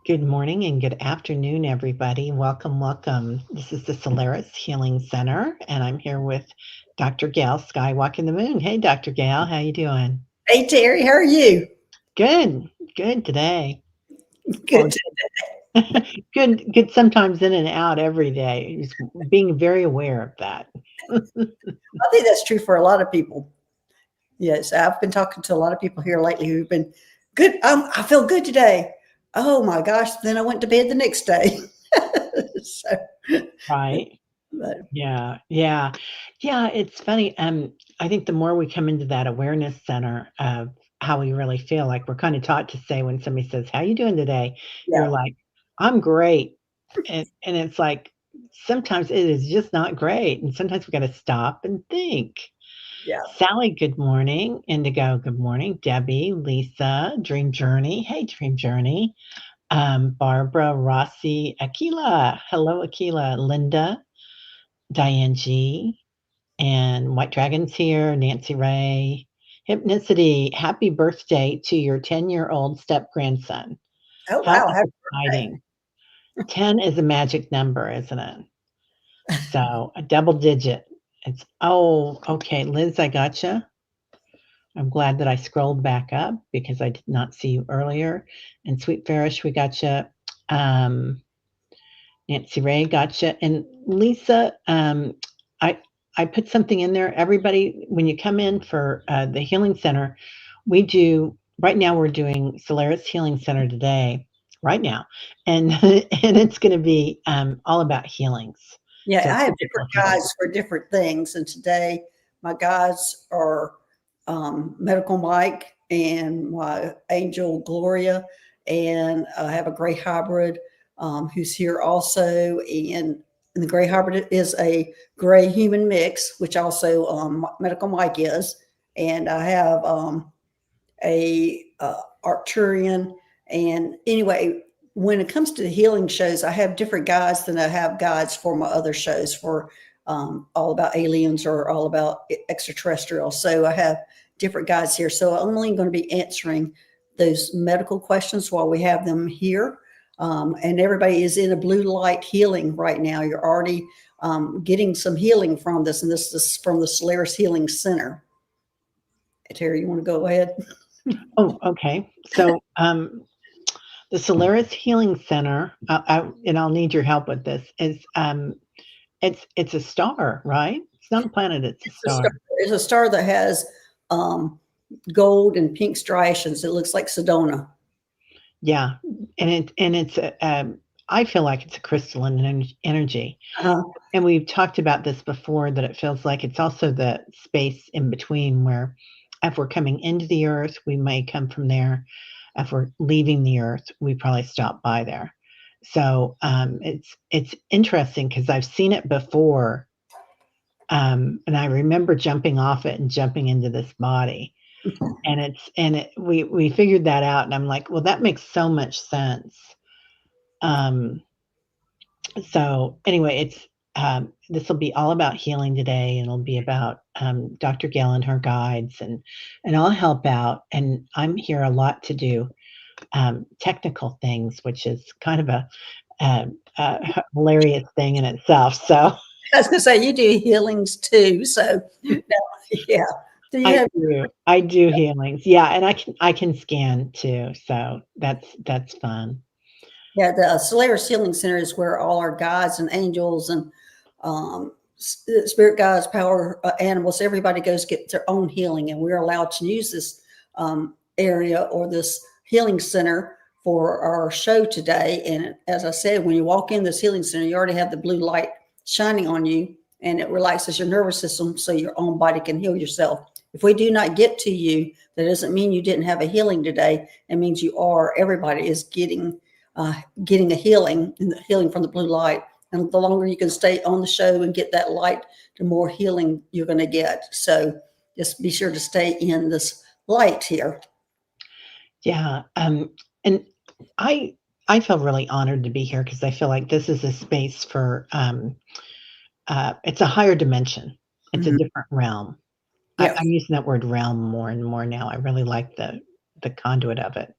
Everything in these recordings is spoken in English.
Good morning and good afternoon, everybody. Welcome, welcome. This is the Solaris Healing Center, and I'm here with Dr. Gail-Skywalking the Moon. Hey, Dr. Gail, how you doing? Hey Terry, how are you? Good, good today. Well, Good. good. Sometimes in and out every day. Just being very aware of that. I think that's true for a lot of people. Yes, I've been talking to a lot of people here lately who've been good. I feel good today. Oh my gosh! Then I went to bed the next day. so, Right. but, Yeah. It's funny. I think the more we come into that awareness center of how we really feel, like we're kind of taught to say when somebody says, "How you doing today?" You're yeah, like, "I'm great," and it's like sometimes it is just not great, and sometimes we got to stop and think. yeah. Sally, good morning. Indigo, good morning. Debbie, Lisa, Dream Journey. Hey, Dream Journey. Barbara, Rossi, Akila. Hello, Akila. Linda, Diane G, and White Dragon's here, Nancy Ray. Hypnicity, happy birthday to your 10-year-old step grandson. Oh How wow! Happy birthday. exciting. 10 is a magic number, isn't it? So a double digit. Okay, Liz, I gotcha. I'm glad that I scrolled back up because I did not see you earlier. And Sweet Farish, we gotcha. Um, Nancy Ray, gotcha. And Lisa, I I put something in there. Everybody, when you come in for the healing center, we do right now. We're doing Solaris Healing Center today, right now, and and it's going to be all about healings. Yeah, So I have physical different healing. guides for different things, and today my guides are Medical Mike and my angel Gloria, and I have a gray hybrid who's here also, and the gray hybrid is a gray human mix, which also Medical Mike is, and I have a Arcturian. And anyway, when it comes to the healing shows, I have different guides than I have guides for my other shows for all about aliens or all about extraterrestrial. So I have different guides here. So I'm only going to be answering those medical questions while we have them here. And everybody is in a blue light healing right now. You're already getting some healing from this, and this is from the Solaris Healing Center. Terry, you want to go ahead? Oh, okay. So the Solaris Healing Center, and I'll need your help with this. Is it's a star, right? It's not a planet. It's a It's a star, star. it's a star that has um, gold and pink striations. It looks like Sedona. Yeah, it's I feel like it's a crystalline energy, Uh-huh. and we've talked about this before that it feels like it's also the space in between where, if we're coming into the earth, we may come from there. If we're leaving the earth, we probably stop by there. So it's interesting because I've seen it before, and I remember jumping off it and jumping into this body. We figured that out, and I'm like, well, that makes so much sense. Um, so anyway, it's this will be all about healing today, and it'll be about Dr. Gail and her guides, and I'll help out. And I'm here a lot to do technical things, which is kind of a hilarious thing in itself. So I was going to say you do healings too. So yeah. Do you I have? do. I do healings. Yeah, and I can scan too. So that's fun. Yeah, the Solaris Healing Center is where all our guides and angels and spirit guides, power animals, everybody goes get their own healing, and we're allowed to use this area or this healing center for our show today. And as I said, when you walk in this healing center, you already have the blue light shining on you, and it relaxes your nervous system so your own body can heal yourself. If we do not get to you, that doesn't mean you didn't have a healing today. It means you are. Everybody is getting a healing and the healing from the blue light. And the longer you can stay on the show and get that light, the more healing you're going to get. So just be sure to stay in this light here. Yeah. And I I feel really honored to be here because I feel like this is a space for it's a higher dimension. It's a Mhm. different realm. Yeah. I'm using that word realm more and more now. I really like the conduit of it,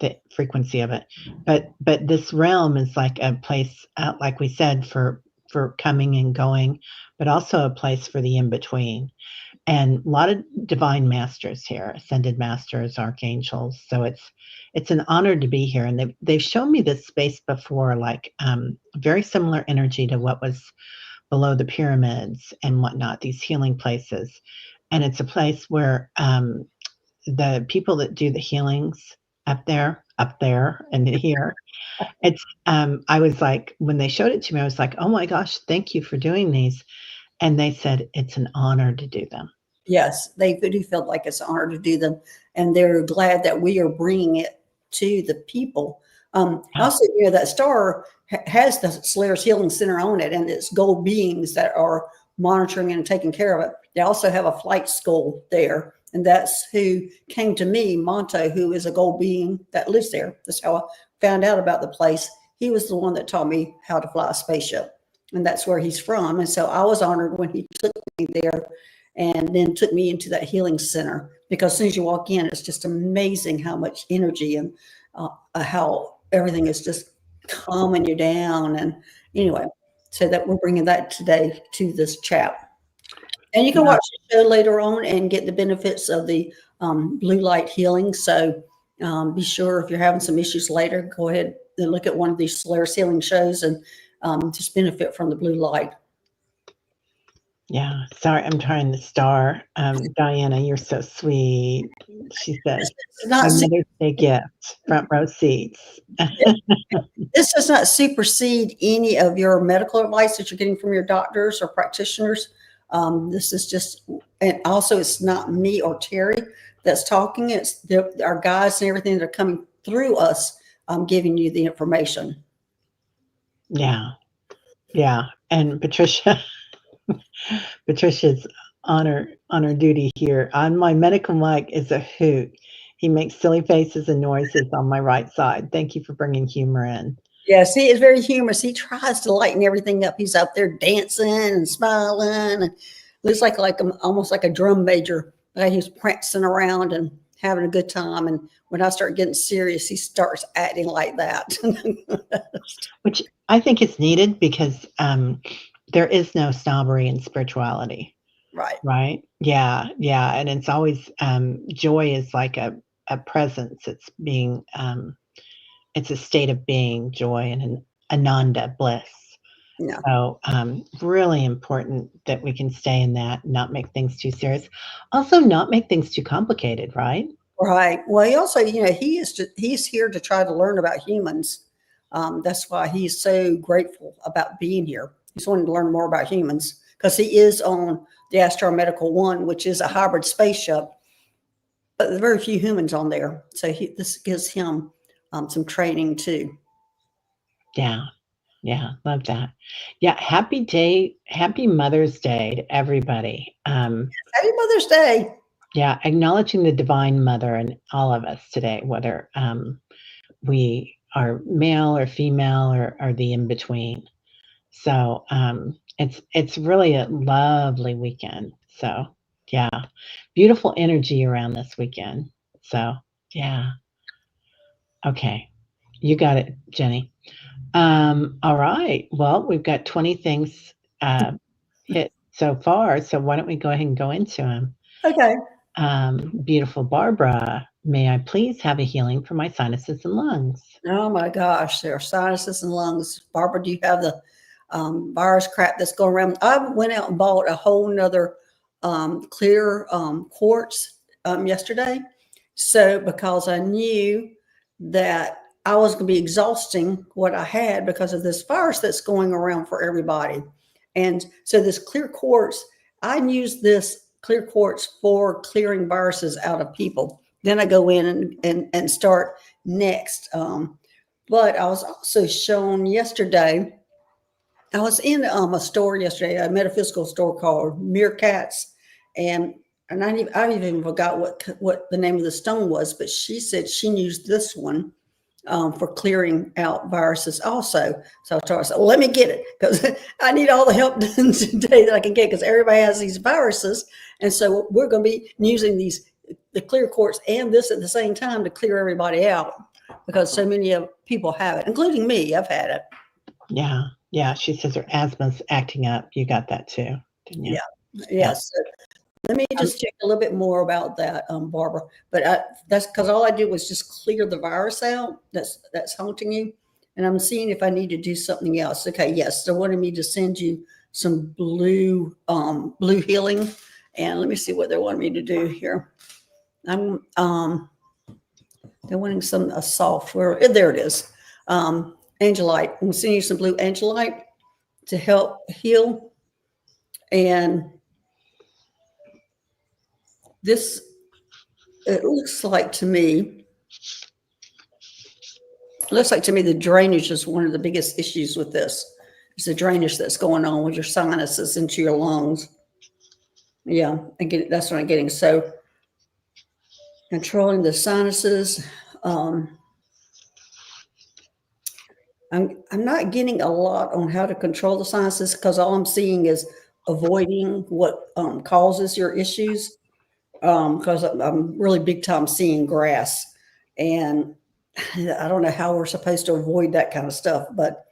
the frequency of it. But this realm is like a place, like we said, for coming and going, but also a place for the in between. And a lot of divine masters here, ascended masters, archangels. So it's an honor to be here. And they've shown me this space before, like very similar energy to what was below the pyramids and whatnot, these healing places. And it's a place where the people that do the healings up there, and here, it's I was like, when they showed it to me, I was like, oh my gosh, thank you for doing these. And they said it's an honor to do them. Yes, they do feel like it's an honor to do them, and they're glad that we are bringing it to the people. Also, that star has the Solaris Healing Center on it, and it's gold beings that are monitoring and taking care of it. They also have a flight school there, and that's who came to me, Monto, who is a gold being that lives there. That's how I found out about the place. He was the one that taught me how to fly a spaceship, and that's where he's from. And so I was honored when he took me there and then took me into that healing center, because as soon as you walk in, it's just amazing how much energy and how everything is just calming you down. And anyway, so that we're bringing that today to this chat. And you can watch the show later on and get the benefits of the blue light healing. So be sure, if you're having some issues later, go ahead and look at one of these Solaris healing shows and just benefit from the blue light. Yeah, sorry, I'm trying to star. Diana, you're so sweet. She says, my Mother's Day gift, front row seats. This does not supersede any of your medical advice that you're getting from your doctors or practitioners. This is just, and also it's not me or Teri that's talking. It's our guides and everything that are coming through us, giving you the information. Yeah. And Patricia's honor duty here on my medical mic is a hoot. He makes silly faces and noises on my right side. Thank you for bringing humor in. Yes, he is very humorous. He tries to lighten everything up. He's out there dancing and smiling, and looks like almost like a drum major. He's prancing around and having a good time. And when I start getting serious, he starts acting like that. Which I think is needed, because there is no snobbery in spirituality. Right. Yeah. And it's always joy is like a presence. It's being it's a state of being, joy, and an ananda, bliss. Yeah. So really important that we can stay in that, not make things too serious. Also, not make things too complicated, right? Right. Well, he also, he's here to try to learn about humans. That's why he's so grateful about being here. He's wanting to learn more about humans, because he is on the Astro Medical One, which is a hybrid spaceship, but there's very few humans on there. So this gives him some training too. Yeah, love that. Yeah, happy Mother's Day to everybody. Happy Mother's Day. Yeah, acknowledging the Divine Mother in all of us today, whether we are male or female or the in between. So it's really a lovely weekend. So yeah, beautiful energy around this weekend. So yeah. Okay, you got it, Jenny. All right. Well, we've got 20 things hit so far. So why don't we go ahead and go into them? Okay. Beautiful Barbara, may I please have a healing for my sinuses and lungs? Oh my gosh, there are sinuses and lungs. Barbara, do you have the virus crap that's going around? I went out and bought a whole nother clear quartz yesterday. So because I knew that I was going to be exhausting what I had because of this virus that's going around for everybody. And so this clear quartz, I use this clear quartz for clearing viruses out of people. Then I go in and start next. But I was also shown yesterday, I was in a store yesterday, a metaphysical store called Meerkats. And I even forgot what the name of the stone was, but she said she used this one for clearing out viruses also. So I told her, let me get it, because I need all the help today that I can get, because everybody has these viruses. And so we're going to be using the clear quartz and this at the same time to clear everybody out. because so many of people have it, including me. I've had it. Yeah. Yeah. She says her asthma's acting up. You got that too, didn't you? Yeah. Yes. So let me just check a little bit more about that, Barbara. But that's because all I did was just clear the virus out that's haunting you. And I'm seeing if I need to do something else. Okay, yes. They wanted me to send you some blue healing. And let me see what they want me to do here. I'm they're wanting a software. There it is. Angelite. I'm sending you some blue angelite to help heal. And this, it looks like to me the drainage is one of the biggest issues with this. It's the drainage that's going on with your sinuses into your lungs. Yeah, that's what I'm getting. So controlling the sinuses. I'm not getting a lot on how to control the sinuses because all I'm seeing is avoiding what causes your issues. Because I'm really big time seeing grass, and I don't know how we're supposed to avoid that kind of stuff, but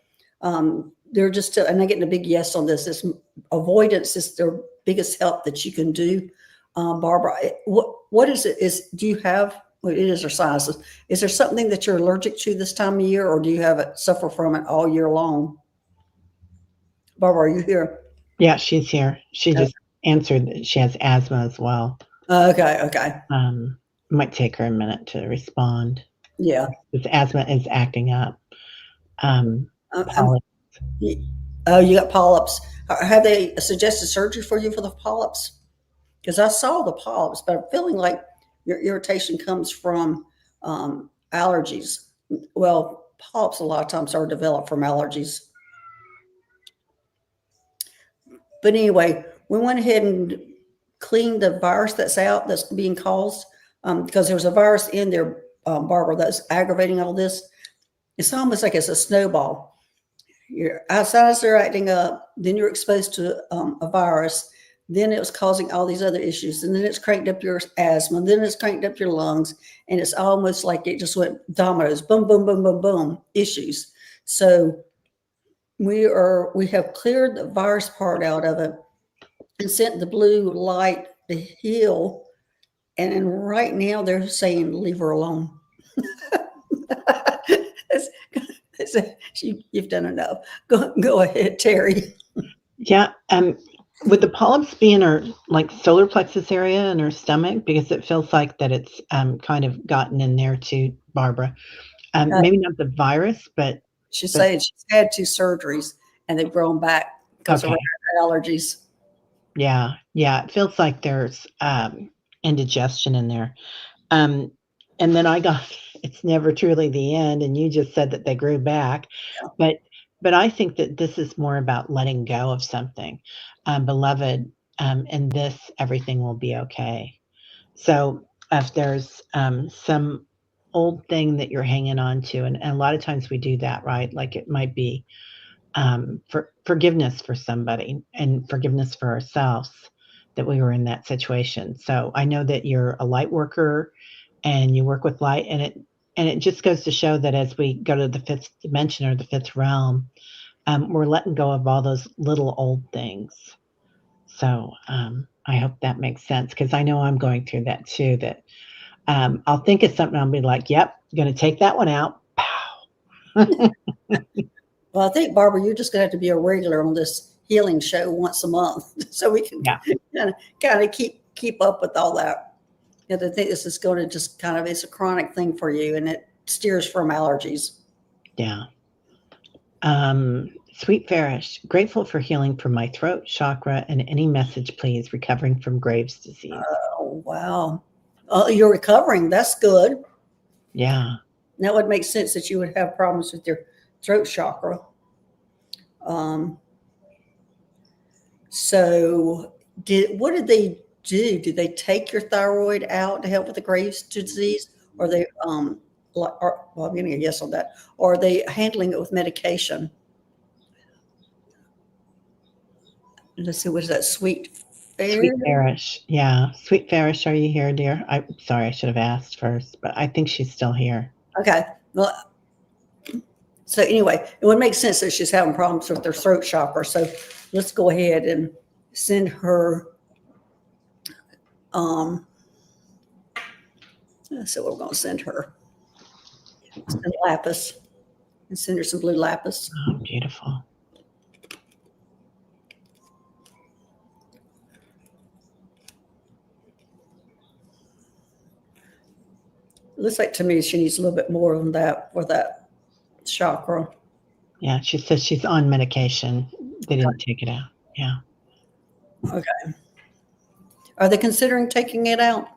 they're just, and I'm getting a big yes on this. This avoidance is the biggest help that you can do. Barbara, what is it? Do you have, well, it is your sinuses. Is there something that you're allergic to this time of year, or do you have it suffer from it all year long? Barbara, are you here? Yeah, she's here. She just answered that she has asthma as well. Okay. Might take her a minute to respond. Yeah. This asthma is acting up. Oh, you got polyps. Have they suggested surgery for you for the polyps? Because I saw the polyps, but I'm feeling like your irritation comes from allergies. Well, polyps a lot of times are developed from allergies. But anyway, we went ahead and cleaned the virus that's being caused because there was a virus in there, Barbara, that's aggravating all this. It's almost like it's a snowball. Your sinuses are acting up, then you're exposed to a virus, then it was causing all these other issues, and then it's cranked up your asthma, then it's cranked up your lungs, and it's almost like it just went dominoes, boom, boom, boom, boom, boom, issues. So we have cleared the virus part out of it and sent the blue light to heal. And then right now they're saying, leave her alone. You've done enough. Go ahead, Teri. Yeah. Would the polyps be in her like solar plexus area in her stomach? Because it feels like that it's kind of gotten in there too, Barbara. Maybe not the virus, but She's saying she's had 2 surgeries and they've grown back because of her allergies. Yeah. It feels like there's indigestion in there. And then it's never truly the end. And you just said that they grew back, but I think that this is more about letting go of something, beloved. And everything will be okay. So if there's some old thing that you're hanging on to, and a lot of times we do that, right? Like it might be for forgiveness for somebody and forgiveness for ourselves that we were in that situation. So I know that you're a light worker and you work with light, and it just goes to show that as we go to the 5th dimension or the 5th realm, we're letting go of all those little old things. So I hope that makes sense, because I know I'm going through that too, that I'll think of something, I'll be like, yep, going to take that one out. Pow. Well, I think, Barbara, you're just going to have to be a regular on this healing show once a month so we can kind of keep up with all that. I think this is going to just kind of, it's a chronic thing for you, and it steers from allergies. Yeah. Sweet Farish, grateful for healing from my throat chakra, and any message, please, recovering from Graves' disease. Oh, wow. You're recovering. That's good. Yeah. That would make sense that you would have problems with your throat chakra. So what did they do? Did they take your thyroid out to help with the Graves' disease? Or they, I'm getting a yes on that. Or are they handling it with medication? Let's see, what is that? Sweet Farish. Yeah. Sweet Farish, are you here, dear? I'm sorry, I should have asked first, but I think she's still here. Okay. Well, so anyway, it would make sense that she's having problems with her throat chakra. So let's go ahead and send her. So we're going to send her lapis and send her some blue lapis. Oh, beautiful. It looks like to me she needs a little bit more on that for that chakra. Yeah, she says she's on medication. They didn't take it out. Yeah. Okay. Are they considering taking it out?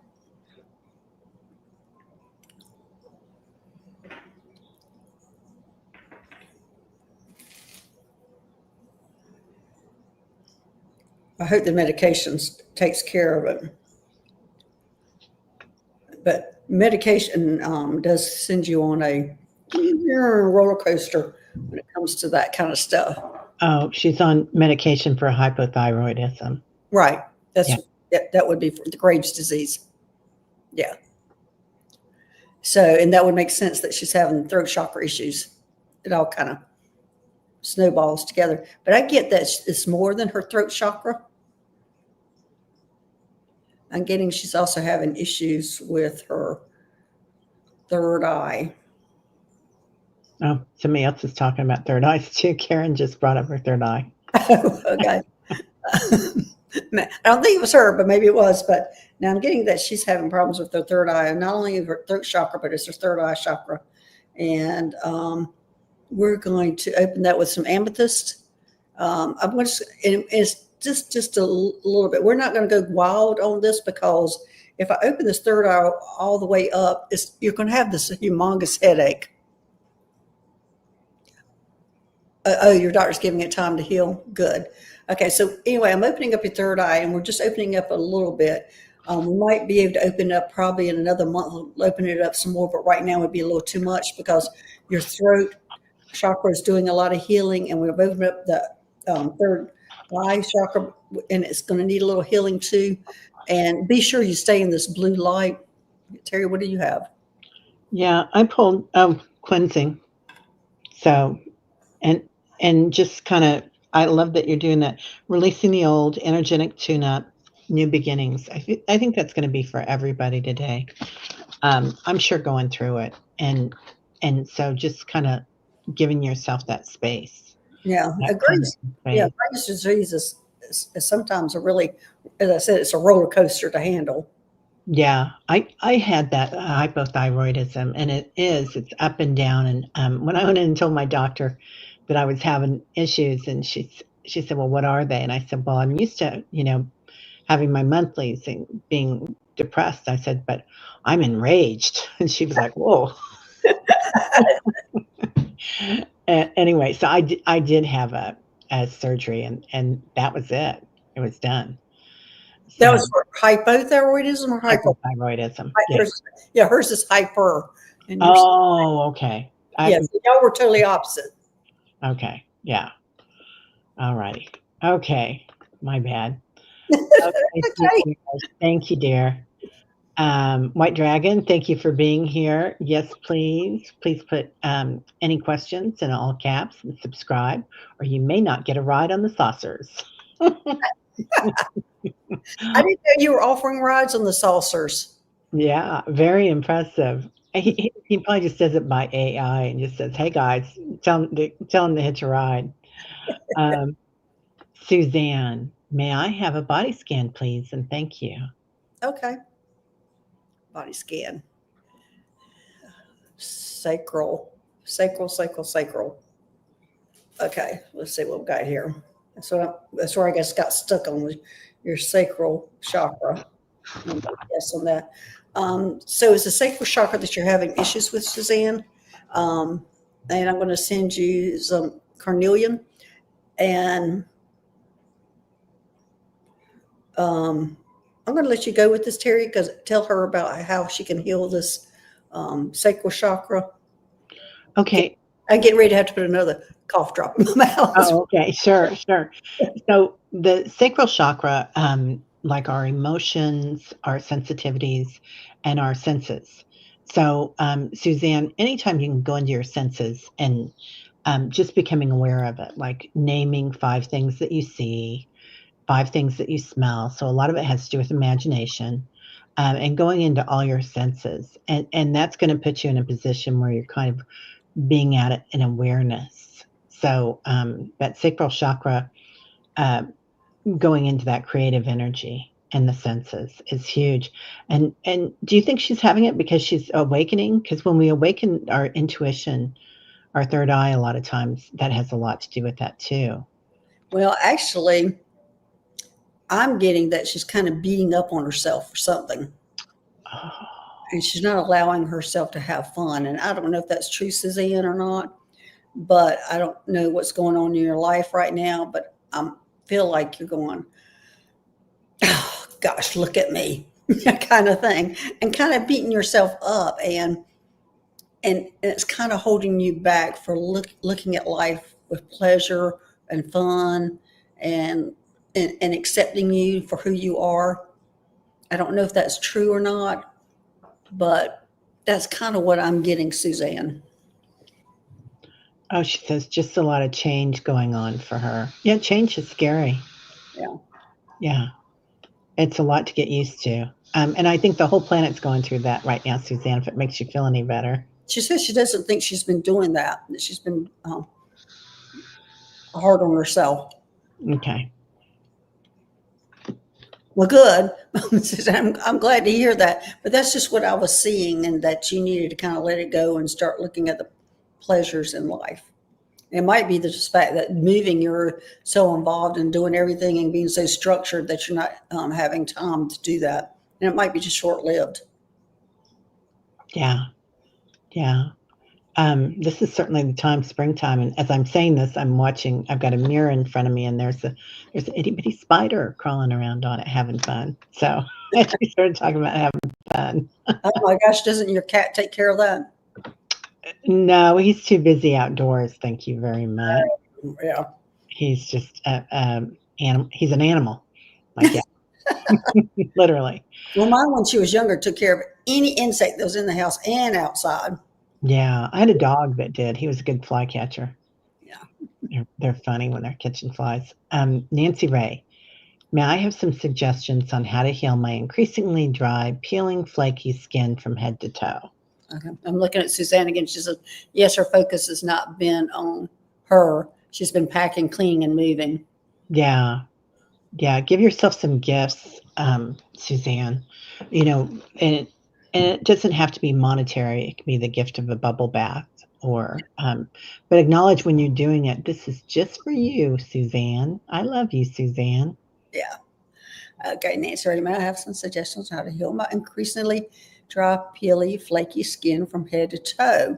I hope the medications takes care of it. But medication does send you on a roller coaster when it comes to that kind of stuff. Oh, she's on medication for hypothyroidism. Right. That would be for the Graves' disease. Yeah. So, and that would make sense that she's having throat chakra issues. It all kind of snowballs together. But I get that it's more than her throat chakra. I'm getting she's also having issues with her third eye. Oh, somebody else is talking about third eyes too. Karen just brought up her third eye. Okay. I don't think it was her, but maybe it was. But now I'm getting that she's having problems with her third eye, and not only her throat chakra, but it's her third eye chakra. And we're going to open that with some amethyst. I'm going to, and it's just a little bit. We're not going to go wild on this because if I open this third eye all the way up, you're going to have this humongous headache. Oh, your doctor's giving it time to heal. Good. Okay, so anyway, I'm opening up your third eye, and we're just opening up a little bit. We might be able to open it up probably in another month. We'll open it up some more, but right now would be a little too much because your throat chakra is doing a lot of healing, and we've opened up the third eye chakra, and it's going to need a little healing too. And be sure you stay in this blue light. Teri, what do you have? Yeah, I pulled cleansing. So, and just kind of, I love that you're doing that. Releasing the old, energetic tune-up, new beginnings. I think that's going to be for everybody today. I'm sure going through it, and so just kind of giving yourself that space. Yeah, Graves' disease is sometimes a really, as I said, it's a roller coaster to handle. Yeah, I had that hypothyroidism, and it's up and down. And when I went in and told my doctor that I was having issues, and she said, "Well, what are they?" And I said, "Well, I'm used to having my monthlies and being depressed." I said, "But I'm enraged," and she was like, "Whoa." Anyway, so I did have a surgery, and that was it. It was done. That was for hypothyroidism or hypothyroidism. Yeah, hers is hyper. And okay. Yeah, so y'all were totally opposite. Okay, yeah. All righty. Okay, my bad. Okay. Thank you, dear. White Dragon, thank you for being here. Yes, please put any questions in all caps and subscribe, or you may not get a ride on the saucers. I didn't know you were offering rides on the saucers. Yeah, very impressive. He probably just does it by AI and just says, "Hey guys, tell him to hitch a ride." Suzanne, may I have a body scan, please? And thank you. Okay. Body scan. Sacral. Okay, let's see what we got here. That's where I guess got stuck on your sacral chakra. Yes, on that. So it's the sacral chakra that you're having issues with, Suzanne. And I'm going to send you some carnelian, and I'm going to let you go with this, Teri, because tell her about how she can heal this sacral chakra. Okay. I'm getting ready to have to put another cough drop in my mouth. Oh, okay. Sure. So the sacral chakra, like our emotions, our sensitivities, and our senses. So, Suzanne, anytime you can go into your senses and just becoming aware of it, like naming 5 things that you see, 5 things that you smell. So, a lot of it has to do with imagination and going into all your senses. And that's going to put you in a position where you're kind of being at it in awareness. So, that sacral chakra, uh, going into that creative energy and the senses is huge. And do you think she's having it because she's awakening? Because when we awaken our intuition, our third eye, a lot of times that has a lot to do with that too. Well, actually, I'm getting that she's kind of beating up on herself for something. Oh, And she's not allowing herself to have fun. And I don't know if that's true, Suzanne, or not, but I don't know what's going on in your life right now. But I feel like you're going, oh, gosh, look at me, kind of thing, and kind of beating yourself up. And it's kind of holding you back for looking at life with pleasure and fun and, and accepting you for who you are. I don't know if that's true or not, but that's kind of what I'm getting, Suzanne. oh, she says just a lot of change going on for her. Yeah, change is scary. Yeah. Yeah, it's a lot to get used to. And I think the whole planet's going through that right now, Suzanne, if it makes you feel any better. She says she doesn't think she's been doing that she's been hard on herself. Okay. Well, good. I'm glad to hear that. But that's just what I was seeing, and that you needed to kind of let it go and start looking at the pleasures in life. It might be the fact that moving, you're so involved in doing everything and being so structured that you're not having time to do that. And it might be just short lived. Yeah. Yeah. This is certainly the time, springtime, and as I'm saying this, I'm watching. I've got a mirror in front of me, and there's an itty bitty spider crawling around on it, having fun. So we started talking about having fun. Oh my gosh, doesn't your cat take care of that? No, he's too busy outdoors. Thank you very much. Yeah. He's just animal. He's an animal, like yeah, literally. Well, mine, when she was younger, took care of any insect that was in the house and outside. Yeah, I had a dog that did. He was a good fly catcher. Yeah. They're funny when they're catching flies. Nancy Ray. May I have some suggestions on how to heal my increasingly dry, peeling, flaky skin from head to toe? Okay. I'm looking at Suzanne again. She says, yes, her focus has not been on her. She's been packing, cleaning, and moving. Yeah. Yeah. Give yourself some gifts, Suzanne. You know, and it doesn't have to be monetary. It can be the gift of a bubble bath or, but acknowledge when you're doing it. This is just for you, Suzanne. I love you, Suzanne. Yeah. Okay, Nancy, ready? May I have some suggestions on how to heal my increasingly dry, peely, flaky skin from head to toe?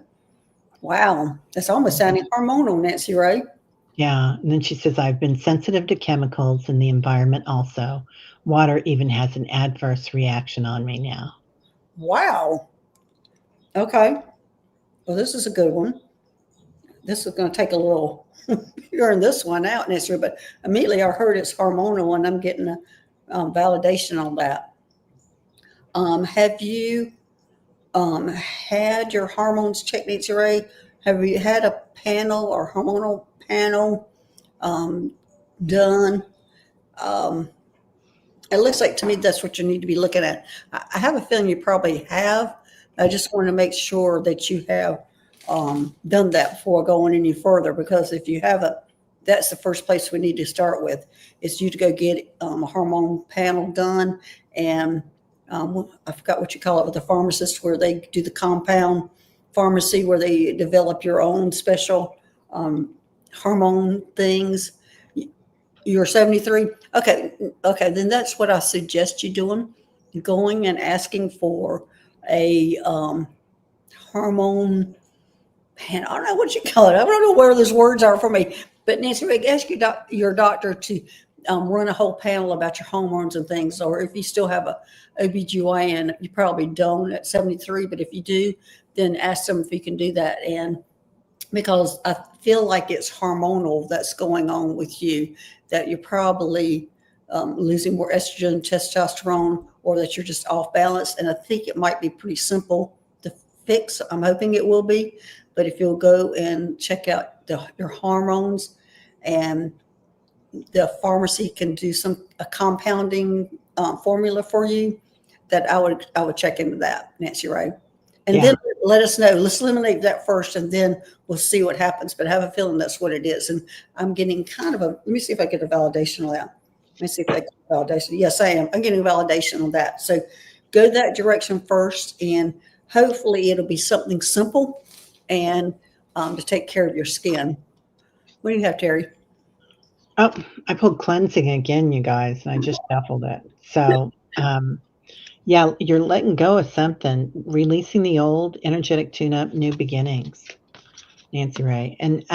Wow. That's almost sounding hormonal, Nancy Ray. Yeah. And then she says, I've been sensitive to chemicals in the environment also. Water even has an adverse reaction on me now. Wow. Okay. Well, this is a good one. This is going to take a little figuring this one out, Nancy Ray, but immediately I heard it's hormonal, and I'm getting a validation on that. Have you had your hormones checked, Nancy Ray? Have you had a panel or hormonal panel done? It looks like to me that's what you need to be looking at. I have a feeling you probably have. I just want to make sure that you have done that before going any further, because if you haven't, that's the first place we need to start with, is you to go get a hormone panel done. And I forgot what you call it with the pharmacist, where they do the compound pharmacy, where they develop your own special hormone things. You're 73. Okay. Then that's what I suggest you doing, going and asking for a hormone pan. I don't know what you call it. I don't know where those words are for me. But Nancy, ask your doctor to run a whole panel about your hormones and things. Or if you still have a OBGYN, you probably don't at 73. But if you do, then ask them if you can do that. And because I feel like it's hormonal that's going on with you, that you're probably losing more estrogen, testosterone, or that you're just off balance. And I think it might be pretty simple to fix. I'm hoping it will be. But if you'll go and check out your hormones, and the pharmacy can do a compounding formula for you, that I would check into that, Nancy Ray. And then let us know. Let's eliminate that first, and then we'll see what happens. But I have a feeling that's what it is. And I'm getting kind of let me see if I get a validation on that. Let me see if I get a validation. Yes, I am. I'm getting validation on that. So go that direction first, and hopefully it'll be something simple and to take care of your skin. What do you have, Teri? Oh, I pulled cleansing again, you guys, and I just shuffled it. So, yeah, you're letting go of something, releasing the old, energetic tune-up, new beginnings, Nancy Ray. And,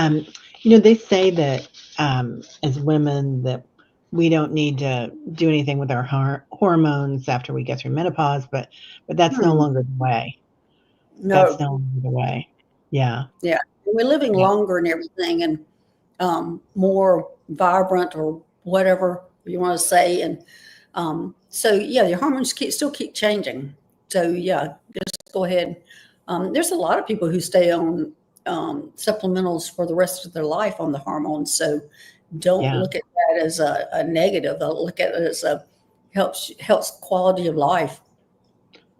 they say that as women that we don't need to do anything with our hormones after we get through menopause, but that's no longer the way. No. That's no longer the way. Yeah. Yeah. We're living longer and everything, and more vibrant, or whatever you want to say. And so, yeah, your hormones still keep changing. So, yeah, just go ahead. There's a lot of people who stay on supplementals for the rest of their life on the hormones. So don't look at that as a negative. Look at it as helps quality of life.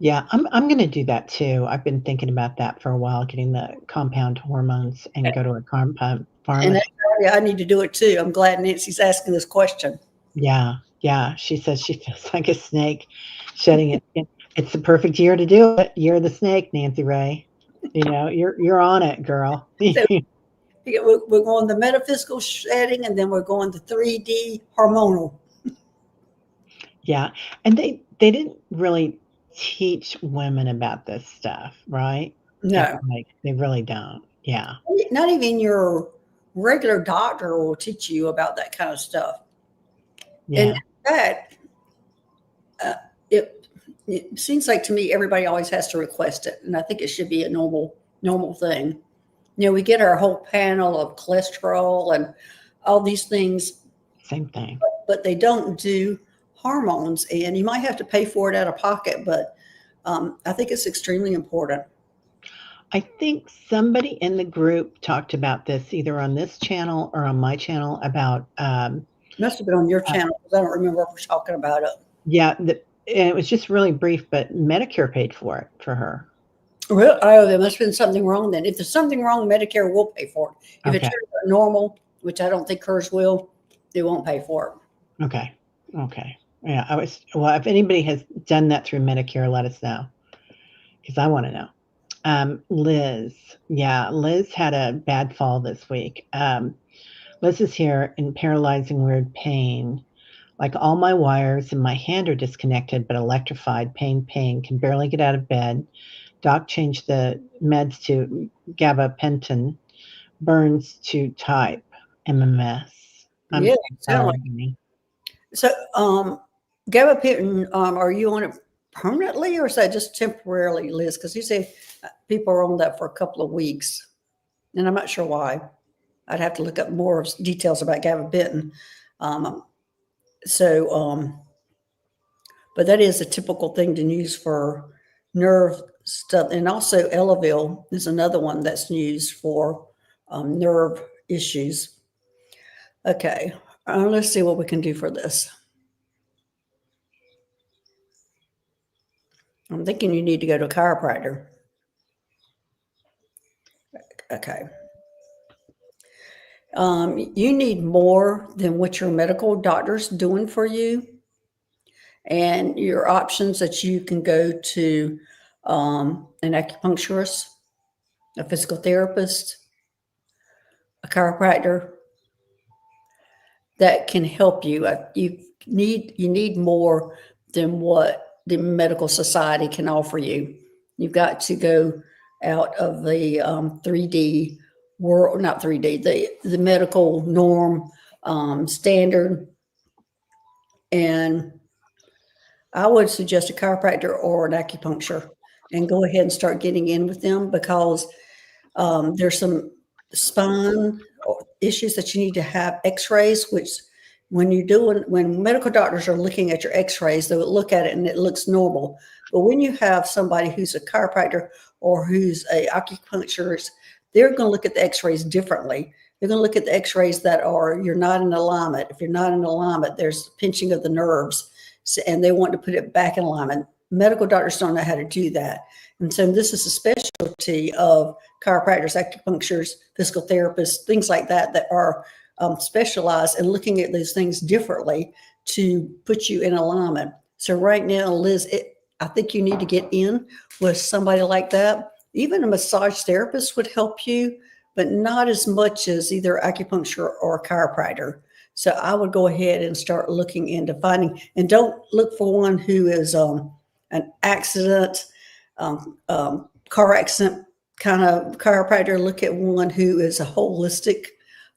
Yeah, I'm going to do that too. I've been thinking about that for a while, getting the compound hormones and go to a compound pharmacy. And I need to do it too. I'm glad Nancy's asking this question. Yeah. She says she feels like a snake shedding it. It's the perfect year to do it. Year of the snake, Nancy Ray. You're on it, girl. So we're going the metaphysical shedding, and then we're going the 3D hormonal. Yeah, and they didn't really teach women about this stuff, right? No, they really don't. Yeah, not even your regular doctor will teach you about that kind of stuff. Yeah. And in fact, it seems like to me everybody always has to request it, and I think it should be a normal thing. We get our whole panel of cholesterol and all these things. Same thing. But they don't do hormones, and you might have to pay for it out of pocket, but I think it's extremely important. I think somebody in the group talked about this either on this channel or on my channel about Must have been on your channel, because I don't remember ever talking about it. Yeah, and it was just really brief, but Medicare paid for it for her. Really? Oh, there must have been something wrong then. If there's something wrong, Medicare will pay for it. If it's normal, which I don't think hers will, they won't pay for it. Okay. Yeah, if anybody has done that through Medicare, let us know, because I want to know. Liz. Yeah, Liz had a bad fall this week. Liz is here in paralyzing weird pain. Like all my wires in my hand are disconnected, but electrified, pain, can barely get out of bed. Doc changed the meds to gabapentin, burns to type, MMS. I'm sorry. So, gabapentin, are you on it permanently, or is that just temporarily, Liz? Because you say people are on that for a couple of weeks, and I'm not sure why. I'd have to look up more details about gabapentin. But that is a typical thing to use for nerve stuff. And also Elavil is another one that's used for nerve issues. Okay, let's see what we can do for this. I'm thinking you need to go to a chiropractor. Okay. You need more than what your medical doctor's doing for you. And your options that you can go to an acupuncturist, a physical therapist, a chiropractor that can help you. You need more than what the medical society can offer you. You've got to go out of the 3D world, not 3D, the medical norm standard. And I would suggest a chiropractor or an acupuncture, and go ahead and start getting in with them, because there's some spine issues that you need to have x-rays, which when medical doctors are looking at your x-rays, they will look at it and it looks normal. But when you have somebody who's a chiropractor or who's a acupuncturist, they're going to look at the x-rays differently. They're going to look at the x-rays that are, you're not in alignment. If you're not in alignment, there's pinching of the nerves, and they want to put it back in alignment. Medical doctors don't know how to do that. And so this is a specialty of chiropractors, acupuncturists, physical therapists, things like that, that are specialized in looking at those things differently to put you in alignment. So right now, Liz, I think you need to get in with somebody like that. Even a massage therapist would help you, but not as much as either acupuncture or a chiropractor. So I would go ahead and start looking into finding, and don't look for one who is an accident, car accident kind of chiropractor. Look at one who is a holistic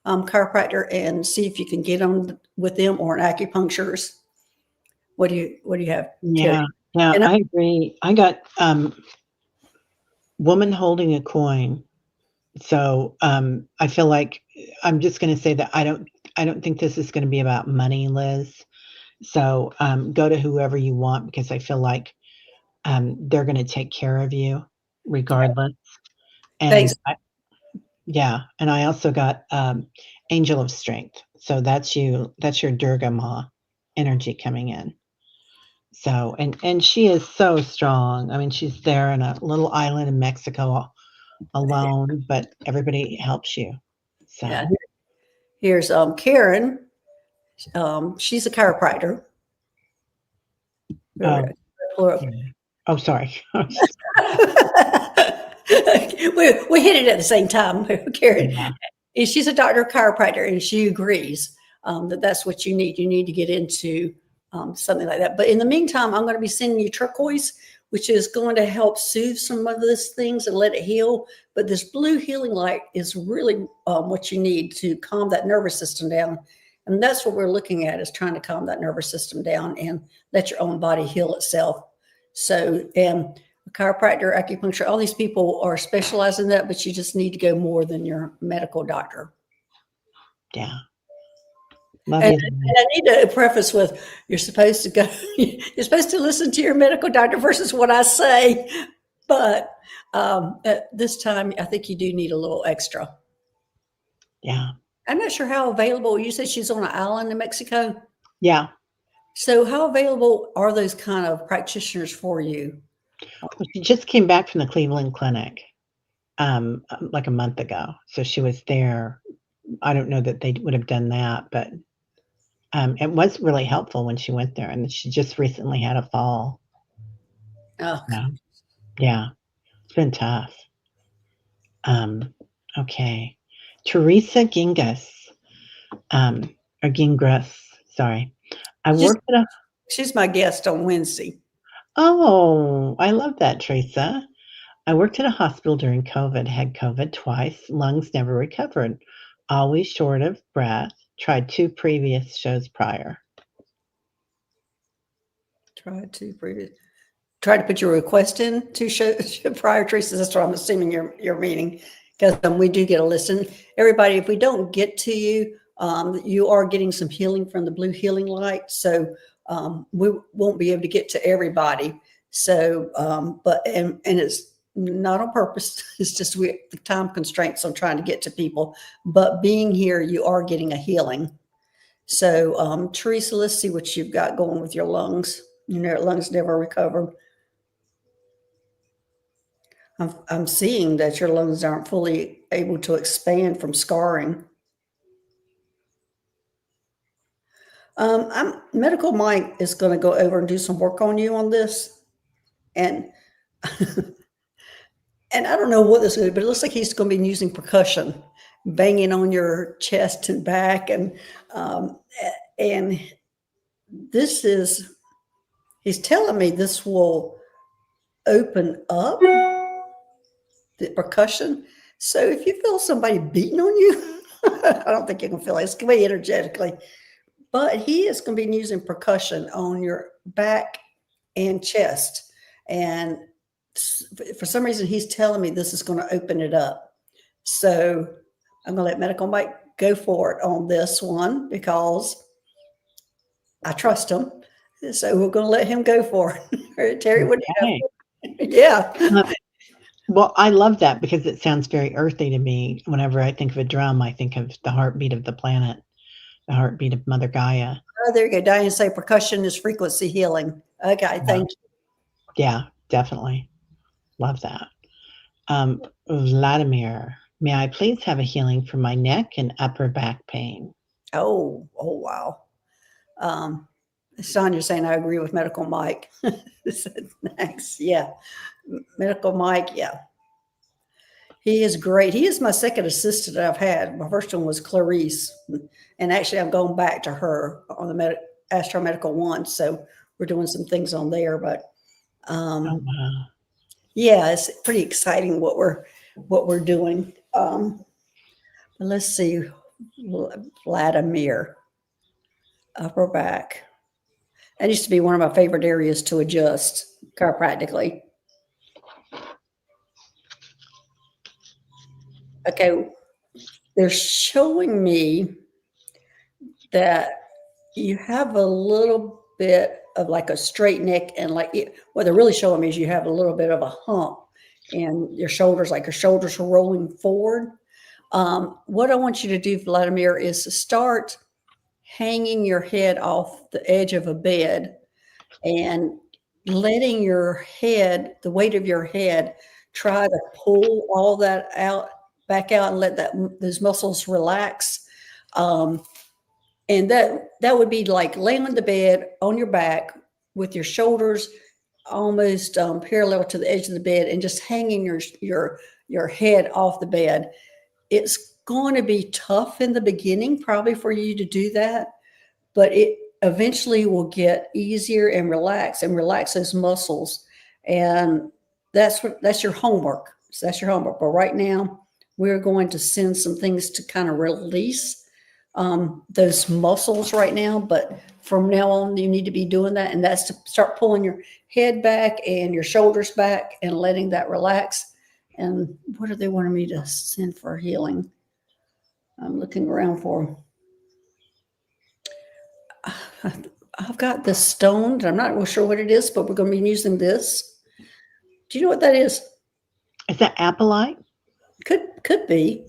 chiropractor and see if you can get on with them, or an acupuncturist. What do you have? Yeah, yeah, I agree. I got woman holding a coin. So I feel like I'm just going to say that I don't think this is going to be about money, Liz. So go to whoever you want, because I feel like they're going to take care of you regardless. And Thanks. yeah, and I also got Angel of Strength. So that's you. That's your Durga Ma energy coming in. So and she is so strong. I mean, she's there in a little island in Mexico alone, but everybody helps you. So Yeah. Here's Karen. She's a chiropractor. oh, oh sorry. we hit it at the same time, Karen. Yeah. And she's a doctor of chiropractor, and she agrees that that's what you need. You need to get into something like that. But in the meantime, I'm going to be sending you turquoise, which is going to help soothe some of these things and let it heal. But this blue healing light is really what you need to calm that nervous system down. And that's what we're looking at, is trying to calm that nervous system down and let your own body heal itself. So, and chiropractor, acupuncture, all these people are specialized in that, but you just need to go more than your medical doctor. Yeah. And I need to preface with, you're supposed to listen to your medical doctor versus what I say. But at this time, I think you do need a little extra. Yeah. I'm not sure how available. You said she's on an island in Mexico. Yeah. So how available are those kind of practitioners for you? She just came back from the Cleveland Clinic like a month ago. So she was there. I don't know that they would have done that, but it was really helpful when she went there. And she just recently had a fall. Oh, yeah. It's been tough. Okay. Teresa Gingas, or Gingras, sorry. She's my guest on Wednesday. Oh, I love that, Teresa. I worked at a hospital during COVID, had COVID twice, lungs never recovered, always short of breath, tried 2 previous shows prior. Try to put your request in to show prior, Teresa. That's what I'm assuming you're meaning, because we do get a list. And everybody, if we don't get to you, you are getting some healing from the blue healing light. So we won't be able to get to everybody. So, and it's not on purpose. It's just the time constraints on trying to get to people. But being here, you are getting a healing. So, Teresa, let's see what you've got going with your lungs. Your lungs never recovered. I'm seeing that your lungs aren't fully able to expand from scarring. Medical Mike is going to go over and do some work on you on this. And and I don't know what this is, but it looks like he's going to be using percussion, banging on your chest and back. And this is, he's telling me this will open up the percussion. So if you feel somebody beating on you, I don't think you can feel it. It's going to be energetically. But he is going to be using percussion on your back and chest. And for some reason, he's telling me this is going to open it up. So I'm going to let Medical Mike go for it on this one, because I trust him. So we're going to let him go for it. All right, Teri, what do you have? Yeah. Well, I love that because it sounds very earthy to me. Whenever I think of a drum, I think of the heartbeat of the planet, the heartbeat of Mother Gaia. Oh, there you go. Diane say percussion is frequency healing. Okay, Yeah, thank you. yeah, definitely. Love that. Vladimir, may I please have a healing for my neck and upper back pain? Oh, oh wow. Sonya's saying I agree with Medical Mike. Thanks. Yeah. Medical Mike, yeah. He is great. He is my second assistant I've had. My first one was Clarice. And actually, I'm going back to her on the Astro Medical one. So we're doing some things on there. But Oh, wow. yeah, it's pretty exciting what we're doing. Let's see. Vladimir, upper back. That used to be one of my favorite areas to adjust chiropractically. Okay, they're showing me that you have a little bit of like a straight neck, and what they're really showing me is you have a little bit of a hump in your shoulders, like your shoulders are rolling forward. What I want you to do, Vladimir, is to start hanging your head off the edge of a bed and letting your head, the weight of your head, try to pull all that out, back out, and let those muscles relax. And that would be like laying on the bed on your back with your shoulders almost parallel to the edge of the bed, and just hanging your head off the bed. It's going to be tough in the beginning, probably, for you to do that, but it eventually will get easier and relax those muscles. And that's your homework. So that's your homework. But right now, we're going to send some things to kind of release those muscles right now. But from now on, you need to be doing that. And that's to start pulling your head back and your shoulders back and letting that relax. And what do they want me to send for healing? I'm looking around for them. I've got this stone. I'm not real sure what it is, but we're going to be using this. Do you know what that is? Is that apelite? Could be.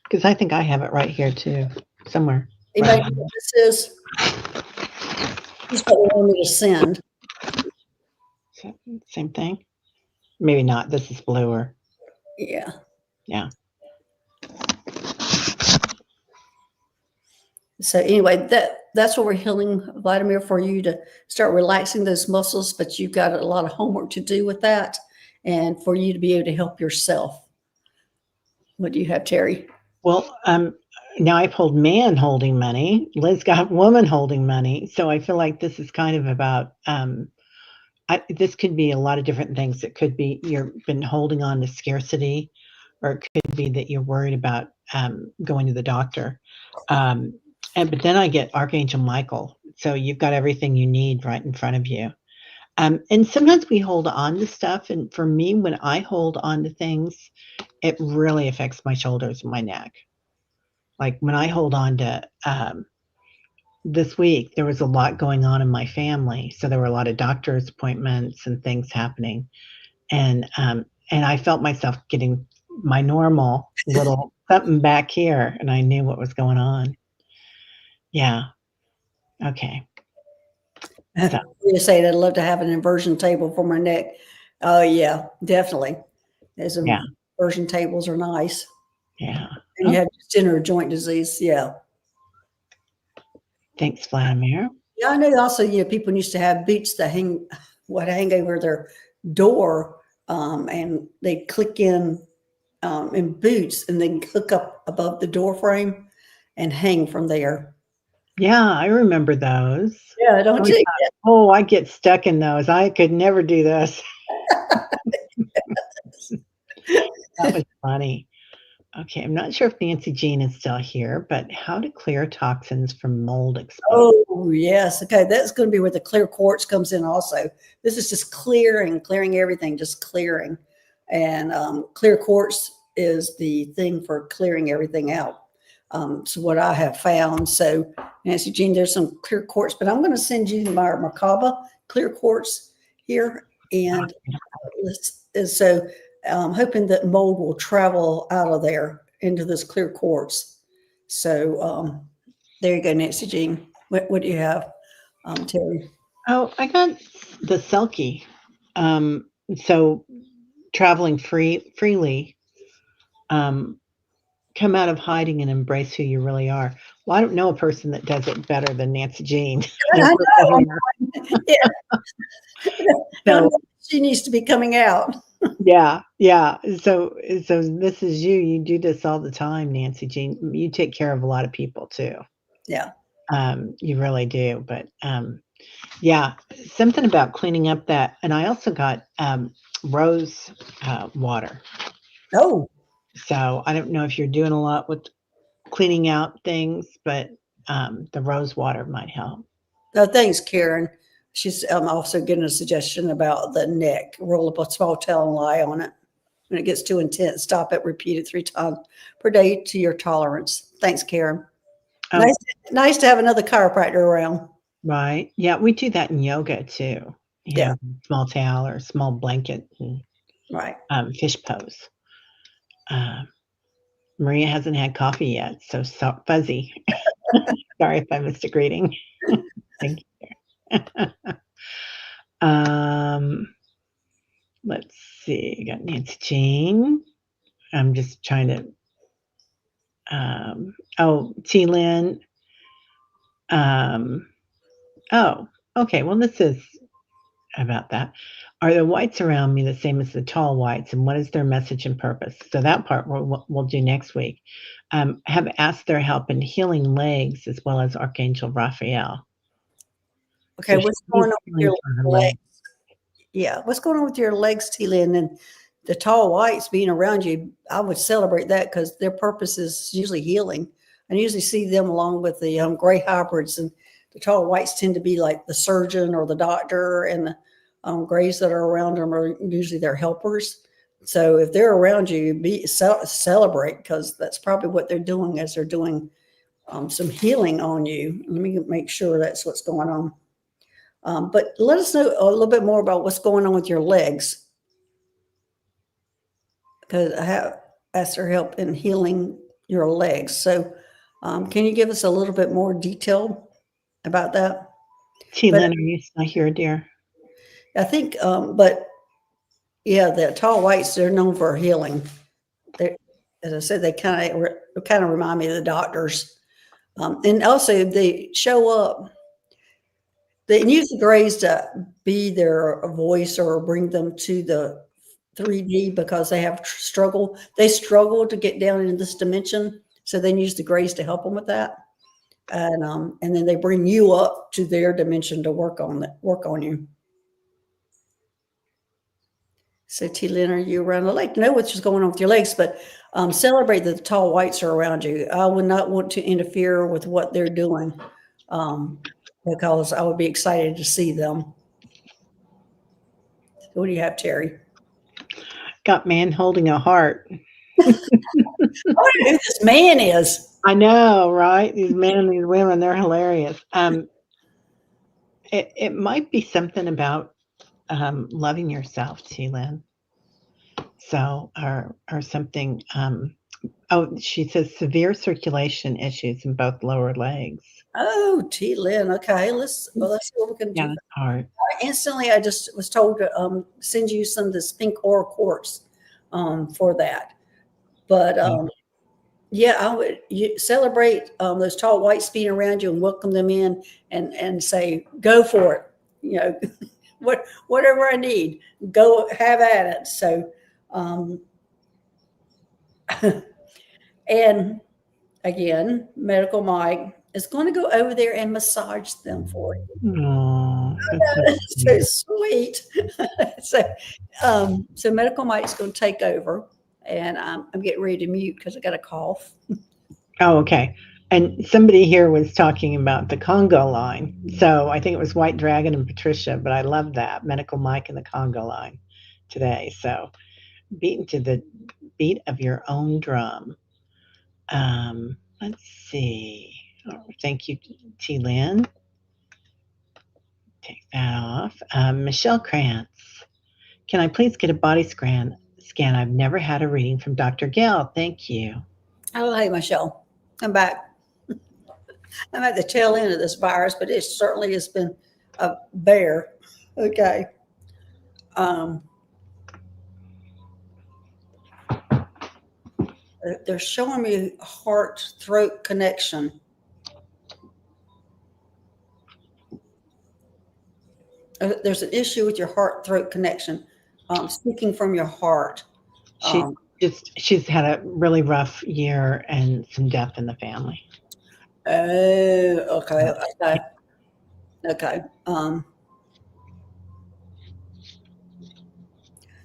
Because I think I have it right here too, somewhere. Anybody know what this is? This is what they want me to send. Same thing? Maybe not. This is bluer. Yeah. Yeah. So anyway, that's what we're healing, Vladimir, for you to start relaxing those muscles, but you've got a lot of homework to do with that, and for you to be able to help yourself. What do you have, Teri? Well, now I pulled man holding money. Liz got woman holding money. So I feel like this is kind of about, this could be a lot of different things. It could be you've been holding on to scarcity, or it could be that you're worried about going to the doctor. But then I get Archangel Michael. So you've got everything you need right in front of you. And sometimes we hold on to stuff. And for me, when I hold on to things, it really affects my shoulders and my neck. Like when I hold on to, this week, there was a lot going on in my family. So there were a lot of doctor's appointments and things happening. And I felt myself getting my normal little something back here, and I knew what was going on. Yeah. Okay. So. You say that I'd love to have an inversion table for my neck. Oh yeah, definitely. Those inversion tables are nice. Yeah. And you have general joint disease. Yeah. Thanks, Vladimir. Yeah, I know. Also, people used to have boots that hang over their door, and they click in boots, and they hook up above the door frame and hang from there. Yeah, I remember those. Yeah, don't you? Oh, I get stuck in those. I could never do this. That was funny. Okay, I'm not sure if Nancy Jean is still here, but how to clear toxins from mold exposure. Oh, yes. Okay, that's going to be where the clear quartz comes in also. This is just clearing everything, just clearing. And clear quartz is the thing for clearing everything out. So what I have found. So Nancy Jean, there's some clear quartz, but I'm going to send you my Merkaba clear quartz here. And so hoping that mold will travel out of there into this clear quartz. So there you go, Nancy Jean. What do you have, Terry? Oh, I got the Selkie. Um, so traveling freely, um, come out of hiding and embrace who you really are. Well, I don't know a person that does it better than Nancy Jean. I know. Everywhere. Yeah. So She needs to be coming out. yeah, yeah. So this is you. You do this all the time, Nancy Jean. You take care of a lot of people too. Yeah. You really do. But yeah, something about cleaning up that. And I also got rose water. Oh, So I don't know if you're doing a lot with cleaning out things, but the rose water might help. no, thanks, Karen. She's also getting a suggestion about the neck. Roll up a small towel and lie on it. When it gets too intense, stop it, repeat it 3 times per day to your tolerance. Thanks, Karen. Oh, Nice to have another chiropractor around. right. Yeah, we do that in yoga too. You Yeah. know, small towel or small blanket and Right. fish pose. Maria hasn't had coffee yet, so fuzzy. Sorry if I missed a greeting. Thank you. Let's see. Got Nancy Jean. I'm just trying to. Oh, T. Lynn. Oh, okay. Well, this is about that. Are the whites around me the same as the tall whites, and what is their message and purpose? So that part we'll do next week. Have asked their help in healing legs as well as Archangel Raphael. Okay, So what's she's going on with healing your for her legs? legs. Yeah, what's going on with your legs, T-Lynn, and the tall whites being around you? I would celebrate that because their purpose is usually healing. I usually see them along with the gray hybrids, and the tall whites tend to be like the surgeon or the doctor, and the grays that are around them are usually their helpers. So if they're around you, celebrate because that's probably what they're doing as they're doing some healing on you. Let me make sure that's what's going on. But let us know a little bit more about what's going on with your legs, because I have asked her help in healing your legs. So, can you give us a little bit more detail about that? T. But Lynn, are you still here, dear? I think, but yeah, the tall whites, they're known for healing. They, as I said, they kind of remind me of the doctors, and also they show up. They use the grays to be their voice or bring them to the 3D because they have struggle. They struggle to get down into this dimension, so they use the grays to help them with that. And then they bring you up to their dimension to work on you. So T. Lynn, are you around? I'd like to know what's going on with your legs, but celebrate that the tall whites are around you. I would not want to interfere with what they're doing. Because I would be excited to see them. What do you have, Terry? Got man holding a heart. I wonder who this man is. I know, right? These men and these women, they're hilarious. It might be something about loving yourself, T. Lynn. So, or something. Oh, she says severe circulation issues in both lower legs. Oh, T. Lynn. Okay, let's see what we can Yeah, do. that's hard. Instantly, I just was told to send you some of this pink ore quartz for that. But yeah, I would celebrate those tall whites being around you and welcome them in and say, go for it. You know, whatever I need, go have at it. So, and again, Medical Mike is going to go over there and massage them for you. Oh, that's so So sweet. sweet. So Medical Mike's going to take over, and I'm getting ready to mute because I got a cough. Oh, okay. And somebody here was talking about the Congo line. So I think it was White Dragon and Patricia, but I love that Medical Mike and the Congo line today. So beaten to the beat of your own drum. Let's see. Oh, thank you, T. Lynn. Take that off. Michelle Krantz. Can I please get a body scan. I've never had a reading from Dr. Gail. Thank you. Oh, hey, Michelle. I'm back. I'm at the tail end of this virus, but it certainly has been a bear. Okay. They're showing me heart-throat connection. There's an issue with your heart-throat connection, speaking from your heart. She's had a really rough year and some death in the family. Oh, okay.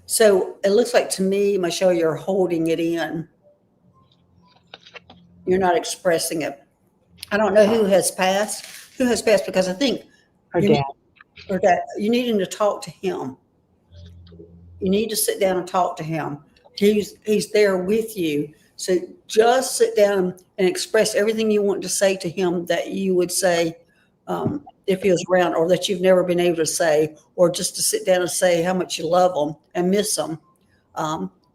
So it looks like to me, Michelle, you're holding it in. You're not expressing it. I don't know who has passed. Who has passed? Because I think Her dad. You need him to talk to him. You need to sit down and talk to him. He's there with you. So just sit down and express everything you want to say to him that you would say if he was around, or that you've never been able to say, or just to sit down and say how much you love him and miss him.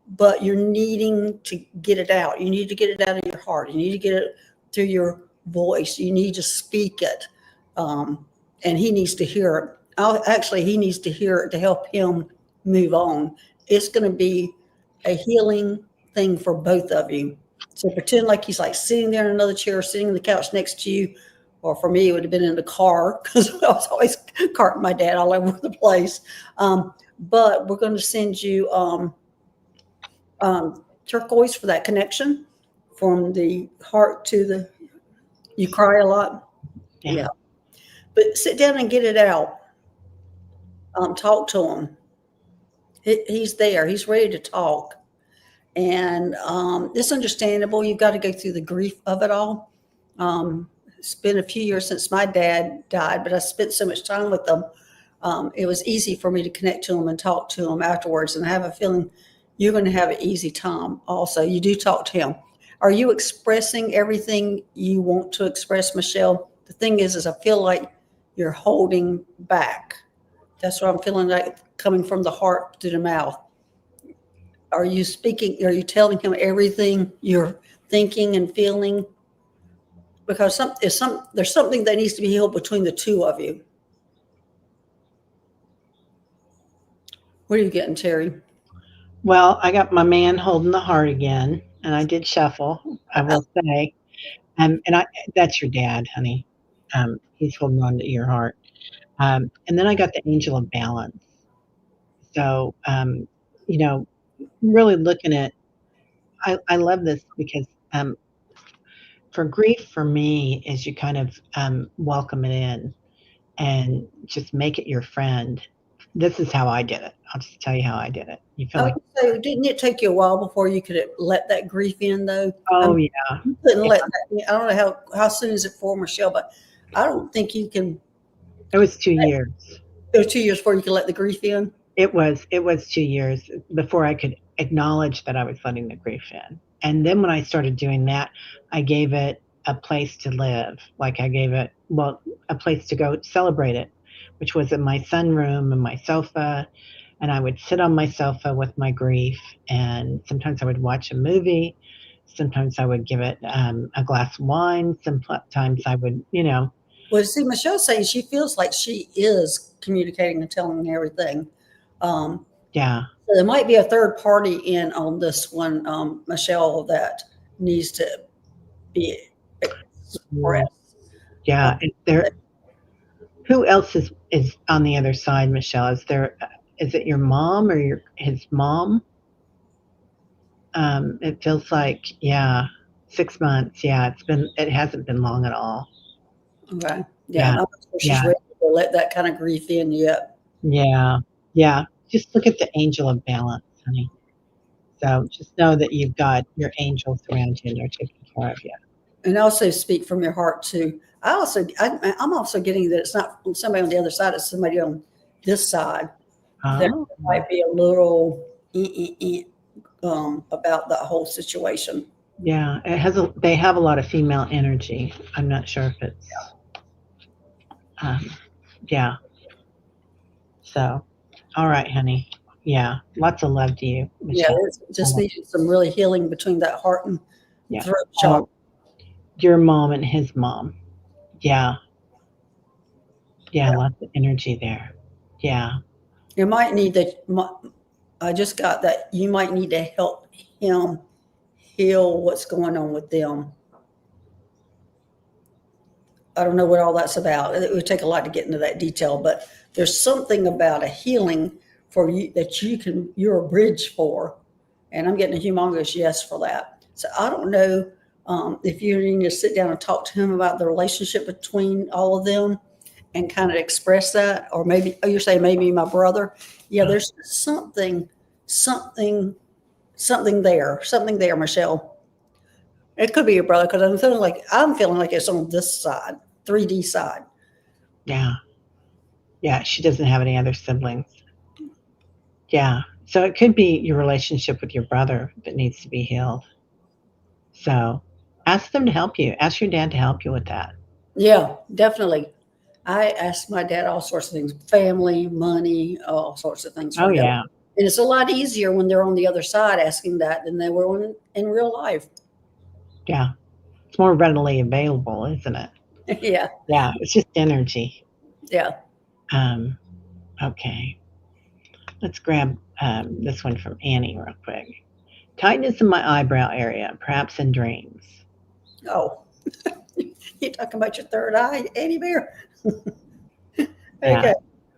But you're needing to get it out. You need to get it out of your heart. You need to get it through your voice. You need to speak it. And he needs to hear it. He needs to hear it to help him move on. It's going to be a healing thing for both of you. So pretend like he's like sitting there in another chair, sitting on the couch next to you. Or for me, it would have been in the car, because I was always carting my dad all over the place. But we're going to send you turquoise for that connection, from the heart to the, you cry a lot. Yeah. But sit down and get it out. Talk to him. He's there. He's ready to talk. And it's understandable. You've got to go through the grief of it all. It's been a few years since my dad died, but I spent so much time with him. It was easy for me to connect to him and talk to him afterwards. And I have a feeling you're going to have an easy time also. You do talk to him. Are you expressing everything you want to express, Michelle? The thing is I feel like you're holding back. That's what I'm feeling like, coming from the heart to the mouth. Are you speaking? Are you telling him everything you're thinking and feeling? Because there's something that needs to be healed between the two of you. What are you getting, Teri? Well, I got my man holding the heart again, and I did shuffle, I will say. That's your dad, honey. He's holding on to your heart. And then I got the angel of balance. So, really looking at, I love this because for grief, for me, is you kind of welcome it in and just make it your friend. This is how I did it. I'll just tell you how I did it. You feel like, So didn't it take you a while before you could let that grief in, though? yeah. You couldn't let that in. I don't know how soon is it for, Michelle, but I don't think you can. It was 2 years. It was 2 years before you could let the grief in? It was 2 years before I could acknowledge that I was letting the grief in. And then when I started doing that, I gave it a place to live. Like I gave it, a place to go celebrate it, which was in my sunroom and my sofa. And I would sit on my sofa with my grief. And sometimes I would watch a movie. Sometimes I would give it a glass of wine. Sometimes I would, Well, see, Michelle's saying she feels like she is communicating and telling everything. Yeah. So there might be a third party in on this one, Michelle, that needs to be expressed. Yeah. Who else is on the other side, Michelle? Is it your mom or his mom? It feels like, 6 months. Yeah, it hasn't been long at all. Okay. Yeah. I'm not sure she's ready to let that kind of grief in yet. Yeah. Yeah. Just look at the angel of balance, honey. So just know that you've got your angels around you and they're taking care of you. And also speak from your heart too. I'm also getting that it's not somebody on the other side, it's somebody on this side. There might be a little about that whole situation. Yeah, they have a lot of female energy. I'm not sure if it's yeah. So, all right, honey. Yeah. Lots of love to you, Yeah, Michelle. it's just needed some really healing between that heart and Yeah. throat chakra. Oh, your mom and his mom. Yeah. Yeah. Lots of energy there. Yeah. You might need to. I just got that you might need to help him heal what's going on with them. I don't know what all that's about. It would take a lot to get into that detail, but there's something about a healing for you that you're a bridge for. And I'm getting a humongous yes for that. So I don't know if you need to sit down and talk to him about the relationship between all of them and kind of express that. Or maybe, you're saying maybe my brother. Yeah, there's something there, Michelle. It could be your brother because I'm feeling like it's on this side, 3D side. Yeah. Yeah. She doesn't have any other siblings. Yeah. So it could be your relationship with your brother that needs to be healed. So ask them to help you. Ask your dad to help you with that. Yeah, definitely. I asked my dad all sorts of things, family, money, all sorts of things Oh, for help. yeah. And it's a lot easier when they're on the other side asking that than they were in real life. Yeah. It's more readily available, isn't it? Yeah, Yeah. It's just energy. yeah. Um, okay. Let's grab this one from Annie real quick. Tightness in my eyebrow area, perhaps in dreams. Oh, you talking about your third eye, Annie Bear? Yeah. Okay.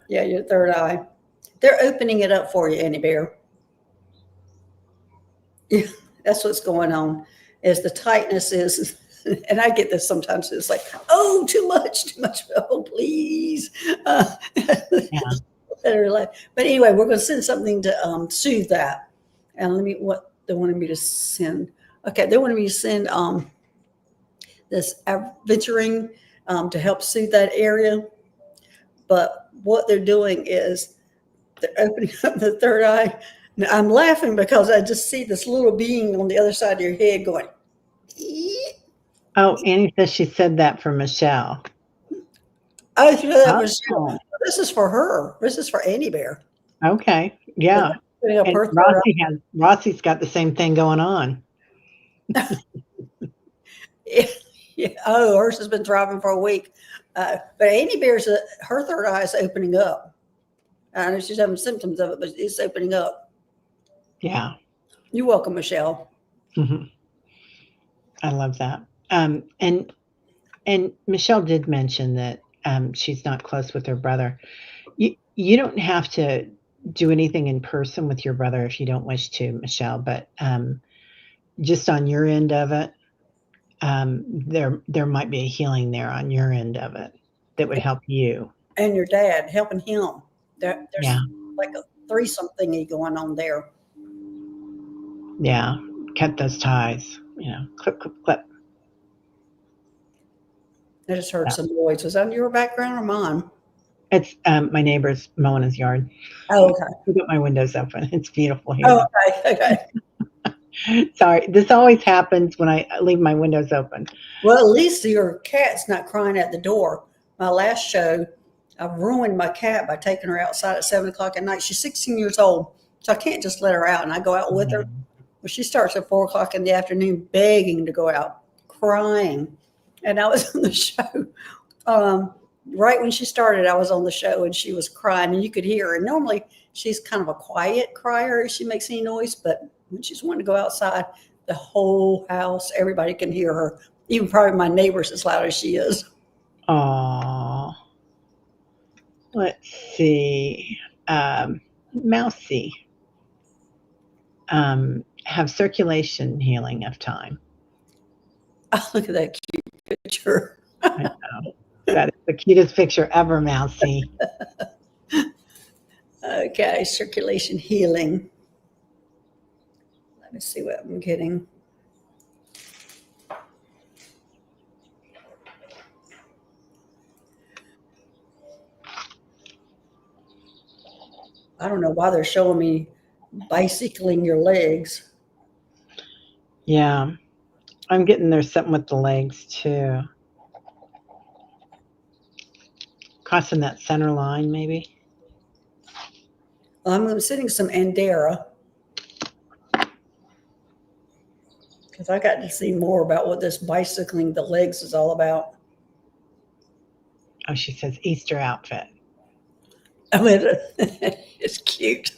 Yeah, your third eye. They're opening it up for you, Annie Bear. Yeah, that's what's going on. Is the tightness is, and I get this sometimes. It's like, oh, too much, too much. Oh, please. Yeah. But anyway, we're going to send something to soothe that. And what they wanted me to send. Okay, they wanted me to send this aventuring to help soothe that area. But what they're doing is they're opening up the third eye. Now, I'm laughing because I just see this little being on the other side of your head going, "Eek." Oh, Annie says she said that for Michelle. Oh, you know that was, Oh, this is for her. This is for Annie Bear. okay. Yeah. Putting up And her third Rossi's got the same thing going on. eye. Yeah, yeah. Oh, hers has been thriving for a week. But Annie Bear's, her third eye is opening up. I know she's having symptoms of it, but it's opening up. Yeah. You're welcome, Michelle. Hmm. I love that. And Michelle did mention that she's not close with her brother. You don't have to do anything in person with your brother if you don't wish to, Michelle, but just on your end of it, there might be a healing there on your end of it that would help you. And your dad helping him. Yeah. There's like a threesome thingy going on there. Yeah. Cut those ties, clip, clip, clip. I just heard Yeah. some noise. Was that in your background or mine? It's my neighbor's mowing his yard. Oh, okay. I got my windows open. It's beautiful Oh, here. okay. Okay. Sorry, this always happens when I leave my windows open. Well, at least your cat's not crying at the door. My last show, I ruined my cat by taking her outside at 7 o'clock at night. She's 16 years old, so I can't just let her out. And I go out with her. Mhm. Well, she starts at 4 o'clock in the afternoon begging to go out, crying. And I was on the show. Right when she started, I was on the show and she was crying and you could hear her. And normally she's kind of a quiet crier if she makes any noise, but when she's wanting to go outside, the whole house, everybody can hear her. Even probably my neighbors as loud as she is. Aw. Let's see. Mousy. Have circulation healing of time. Oh, look at that cute picture. I know. That is the cutest picture ever, Mousy. Okay, circulation healing. Let me see what I'm getting. I don't know why they're showing me bicycling your legs. Yeah. I'm getting there's something with the legs too. Crossing that center line, maybe. I'm sending some Andera because I got to see more about what this bicycling the legs is all about. Oh, she says Easter outfit. I mean, it's cute.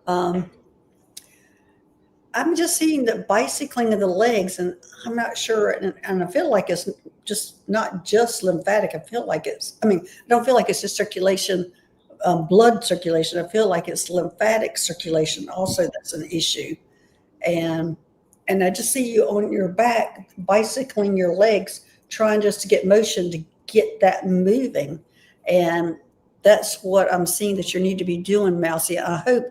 Um, I'm just seeing the bicycling of the legs, and I'm not sure. And I feel like it's just not just lymphatic. I feel like I don't feel like it's just circulation, blood circulation. I feel like it's lymphatic circulation also that's an issue. And I just see you on your back bicycling your legs, trying just to get motion to get that moving. And that's what I'm seeing that you need to be doing, Mousy. I hope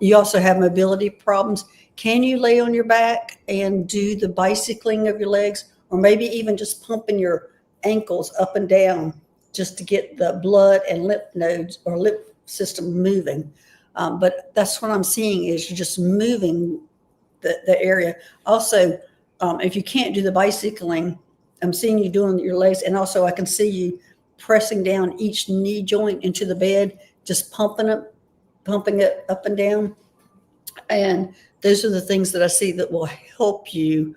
you also have mobility problems. Can you lay on your back and do the bicycling of your legs, or maybe even just pumping your ankles up and down just to get the blood and lymph nodes or lymph system moving? But that's what I'm seeing is you're just moving the area. Also, if you can't do the bicycling, I'm seeing you doing your legs, and also I can see you pressing down each knee joint into the bed, just pumping it up and down. And those are the things that I see that will help you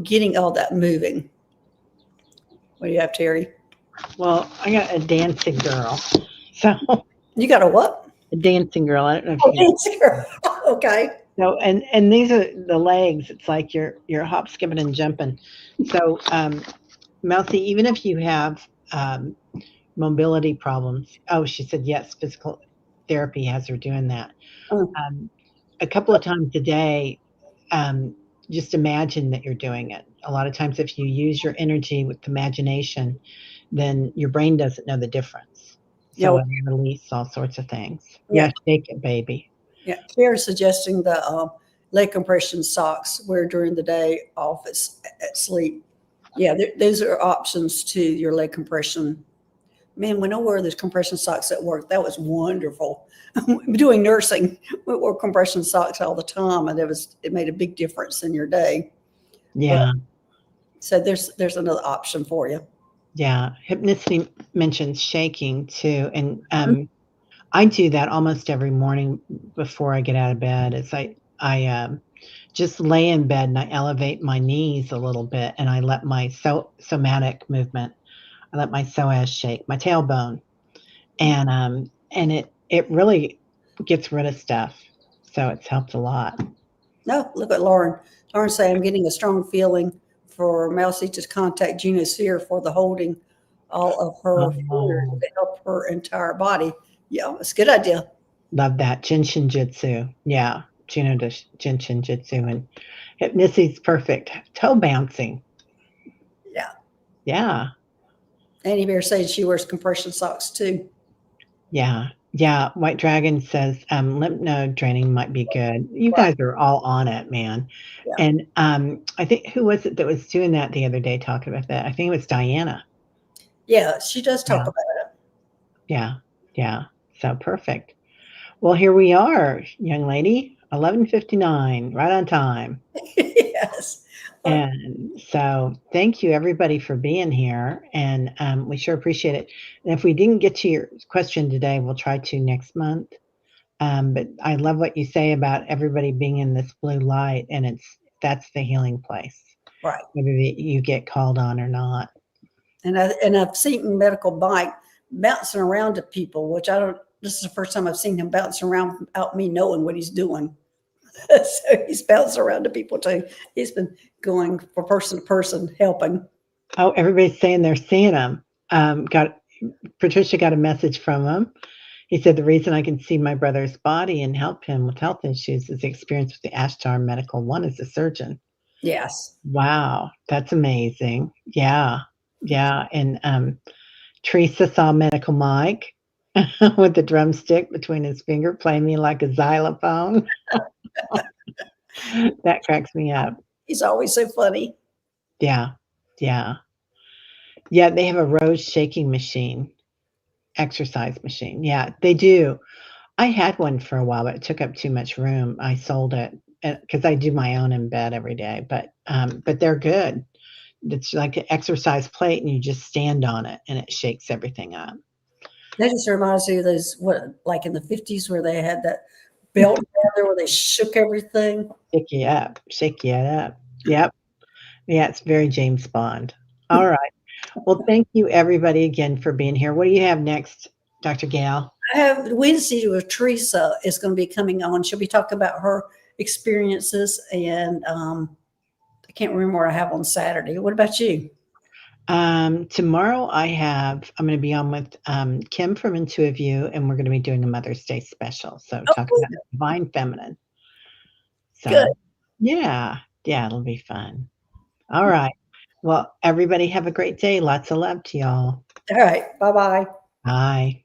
getting all that moving. What do you have, Teri? Well, I got a dancing girl. So You got a what? a dancing girl. I don't know if Oh, you can. dancer. Okay. So and these are the legs. It's like you're hop, skipping, and jumping. So Mousy, even if you have mobility problems. Oh, she said yes. Physical therapy has her doing that. Mm. A couple of times a day. Um, just imagine that you're doing it. A lot of times, if you use your energy with imagination, then your brain doesn't know the difference. So Yeah. it release all sorts of things. Yeah. Yeah, shake it, baby. Yeah. Claire's suggesting the leg compression socks wear during the day off at sleep. Yeah, those are options to your leg compression. Man, when I wear those compression socks at work, that was wonderful. Doing nursing, we wore compression socks all the time, and it made a big difference in your day. Yeah, So there's another option for you. yeah. Hypnicity mentions shaking too, and I do that almost every morning before I get out of bed. It's like I just lay in bed and I elevate my knees a little bit, and I let my somatic movement. I let my psoas shake, my tailbone, and it really gets rid of stuff. So it's helped a lot. No, look at Lauren. Lauren say I'm getting a strong feeling for Mousy to contact Gina Sear for the holding all of her fingers Oh, to help her entire body. Yeah, it's a good idea. love that. Jinshin Jitsu. Yeah. Juno does Jinshin Jitsu, and Hypnicity's perfect. Toe bouncing. Yeah. Yeah. Annie Bear says she wears compression socks too. Yeah. Yeah. White Dragon says lymph node draining might be good. You Right. guys are all on it, man. Yeah. And I think who was it that was doing that the other day talking about that? I think it was Diana. Yeah, she does talk Yeah. about Yeah. Yeah. So perfect. Well, here we are, young lady. 11:59, right on time. it. Yes. And so thank you everybody for being here. And we sure appreciate it. And if we didn't get to your question today, we'll try to next month. But I love what you say about everybody being in this blue light, and that's the healing place, Right. whether you get called on or not. And I've seen medical bike bouncing around to people, which I don't. This is the first time I've seen him bouncing around without me knowing what he's doing. So he's bouncing around to people too. He's been going from person to person helping. Oh, everybody's saying they're seeing him. Patricia got a message from him. He said the reason I can see my brother's body and help him with health issues is the experience with the Ashtar Medical One as a surgeon. Yes. Wow, that's amazing. Yeah, yeah. And Teresa saw Medical Mike with the drumstick between his finger playing me like a xylophone. That cracks me up. He's always so funny. Yeah, yeah. Yeah, they have a rose shaking machine, exercise machine. Yeah, they do. I had one for a while, but it took up too much room. I sold it because I do my own in bed every day. But they're good. It's like an exercise plate, and you just stand on it, and it shakes everything up. That just reminds me of those, like in the 50s where they had that belt down there where they shook everything. Shake you up, shake you up. Yep. Yeah, it's very James Bond. All right. Well, thank you everybody again for being here. What do you have next, Dr. Gail? I have Wednesday with Teresa is going to be coming on. She'll be talking about her experiences, and I can't remember what I have on Saturday. What about you? Tomorrow I'm going to be on with Kim from Intuitive You, and we're going to be doing a Mother's Day special. So Oh, talking about divine feminine. good. So yeah, it'll be fun. All right. Well, everybody have a great day. Lots of love to y'all. All right. Bye bye. Bye.